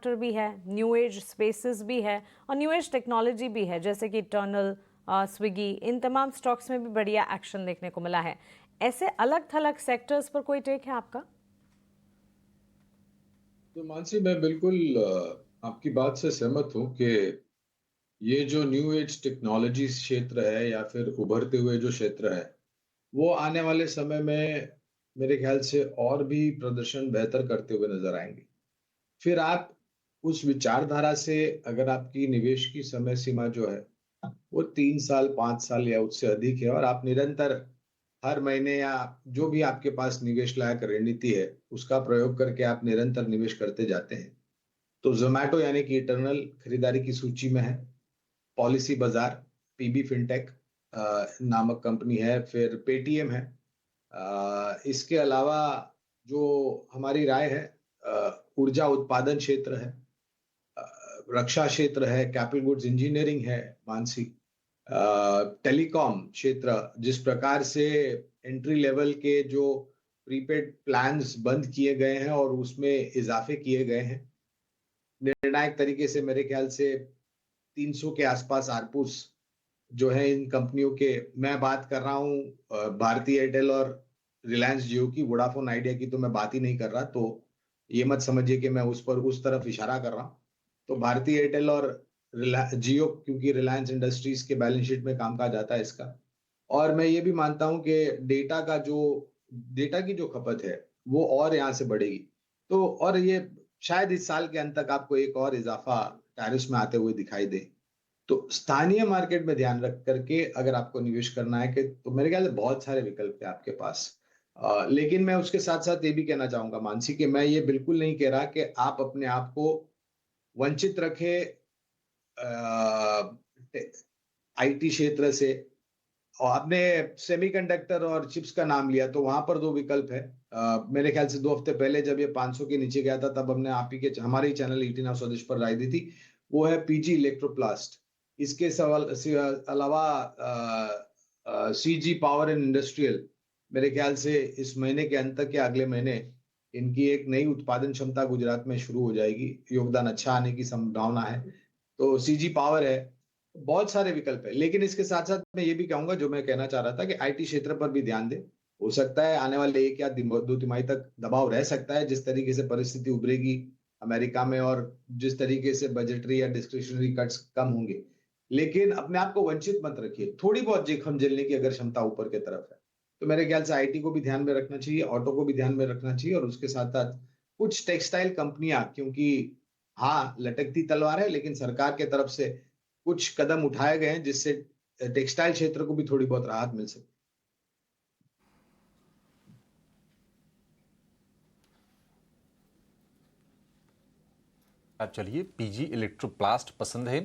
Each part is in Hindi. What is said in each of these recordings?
सेक्टर भी है, न्यू एज स्पेसेस भी है और न्यू एज टेक्नोलॉजी भी है, जैसे कि इटर्नल, स्विगी, इन तमाम स्टॉक्स में भी बढ़िया एक्शन देखने को मिला है। ऐसे अलग थलग सेक्टर्स पर कोई टेक है आपका? तो मानसी, मैं बिल्कुल आपकी बात से सहमत हूँ कि ये जो न्यू एज टेक्नोलॉजी क्षेत्र है या फिर उभरते हुए जो क्षेत्र है, वो आने वाले समय में मेरे ख्याल से और भी प्रदर्शन बेहतर करते हुए नजर आएंगे। फिर आप उस विचारधारा से, अगर आपकी निवेश की समय सीमा जो है वो 3 साल, 5 साल या उससे अधिक है, और आप निरंतर हर महीने या जो भी आपके पास निवेश लायक रणनीति है उसका प्रयोग करके आप निरंतर निवेश करते जाते हैं, तो जोमैटो यानी कि इटर्नल खरीदारी की सूची में है। पॉलिसी बाजार, पीबी फिनटेक नामक कंपनी है। फिर पेटीएम है। इसके अलावा जो हमारी राय है, ऊर्जा उत्पादन क्षेत्र है, रक्षा क्षेत्र है, कैपिटल गुड्स इंजीनियरिंग है मानसी, टेलीकॉम क्षेत्र, जिस प्रकार से एंट्री लेवल के जो प्रीपेड प्लान्स बंद किए गए हैं और उसमें इजाफे किए गए हैं निर्णायक तरीके से, मेरे ख्याल से 300 के आसपास आरपूस जो है इन कंपनियों के। मैं बात कर रहा हूँ भारती एयरटेल और रिलायंस जियो की। वोडाफोन आइडिया की तो मैं बात ही नहीं कर रहा, तो ये मत समझिए कि मैं उस पर उस तरफ इशारा कर रहा हूँ। तो भारती एयरटेल और जियो, क्योंकि रिलायंस इंडस्ट्रीज के बैलेंस शीट में काम काज आता है इसका। और मैं ये भी मानता हूं कि डेटा की जो खपत है वो और यहाँ से बढ़ेगी। तो और ये शायद इस साल के अंत तक आपको एक और इजाफा टैरिफ्स में आते हुए दिखाई दे। तो स्थानीय मार्केट में ध्यान रख करके अगर आपको निवेश करना है कि, तो मेरे ख्याल से बहुत सारे विकल्प है आपके पास। लेकिन मैं उसके साथ साथ ये भी कहना चाहूंगा मानसी, कि मैं ये बिल्कुल नहीं कह रहा कि आप अपने आप को वंचित रखे आईटी क्षेत्र से। और आपने सेमीकंडक्टर और चिप्स का नाम लिया, तो वहां पर दो विकल्प है। मेरे ख्याल से 2 हफ्ते पहले जब ये 500 के नीचे गया था, तब हमने आप ही के हमारे ही चैनल ईटी नाउ स्वदेश पर राय दी थी। वो है पीजी इलेक्ट्रोप्लास्ट। इसके अलावा सीजी पावर एंड इंडस्ट्रियल, मेरे ख्याल से इस महीने के अंत तक या अगले महीने इनकी एक नई उत्पादन क्षमता गुजरात में शुरू हो जाएगी। योगदान अच्छा आने की संभावना है। तो सीजी पावर है। बहुत सारे विकल्प है, लेकिन इसके साथ साथ मैं ये भी कहूंगा, जो मैं कहना चाह रहा था, कि आईटी क्षेत्र पर भी ध्यान दें। हो सकता है आने वाले 1 या 2 तिमाही तक दबाव रह सकता है, जिस तरीके से परिस्थिति उभरेगी अमेरिका में, और जिस तरीके से बजटरी या डिस्क्रिशनरी कट्स कम होंगे। लेकिन अपने आप को वंचित मत रखिए। थोड़ी बहुत जोखिम झेलने की अगर क्षमता ऊपर की तरफ है, तो मेरे ख्याल से आईटी को भी ध्यान में रखना चाहिए, ऑटो को भी ध्यान में रखना चाहिए, और उसके साथ साथ कुछ टेक्सटाइल कंपनियां, क्योंकि हाँ लटकती तलवार है, लेकिन सरकार के तरफ से कुछ कदम उठाए गए हैं जिससे टेक्सटाइल क्षेत्र को भी थोड़ी बहुत राहत मिल सके। चलिए, पीजी इलेक्ट्रोप्लास्ट पसंद है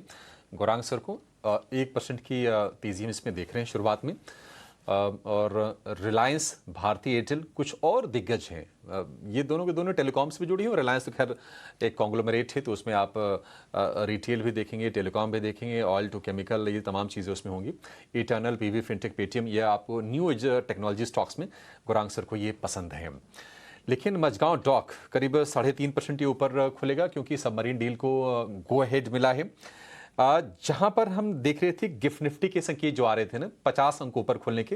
गौरांग सर को। 1% की तेजी हम इसमें देख रहे हैं शुरुआत में। और रिलायंस, भारती एयरटेल, कुछ और दिग्गज हैं। ये दोनों के दोनों टेलीकॉम से भी जुड़ी हैं। रिलायंस तो खैर एक कॉन्ग्लोमरेट है, तो उसमें आप रिटेल भी देखेंगे, टेलीकॉम भी देखेंगे, ऑयल टू केमिकल, ये तमाम चीज़ें उसमें होंगी। इटर्नल, पीवी फिनटेक, पेटीएम, ये आपको न्यू एज टेक्नोलॉजी स्टॉक्स में गौरांग सर को ये पसंद है। लेकिन मझगांव डॉक करीब 3.5% के ऊपर खुलेगा, क्योंकि सबमरीन डील को गो अहेड मिला है। जहां पर हम देख रहे थे गिफ्ट निफ्टी के संकेत जो आ रहे थे ना 50 अंक ऊपर खुलने के,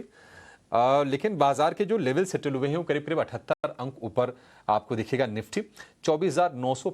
लेकिन बाजार के जो लेवल सेटल हुए हैं वो करीब करीब 78 अंक ऊपर आपको दिखेगा। निफ्टी 24,950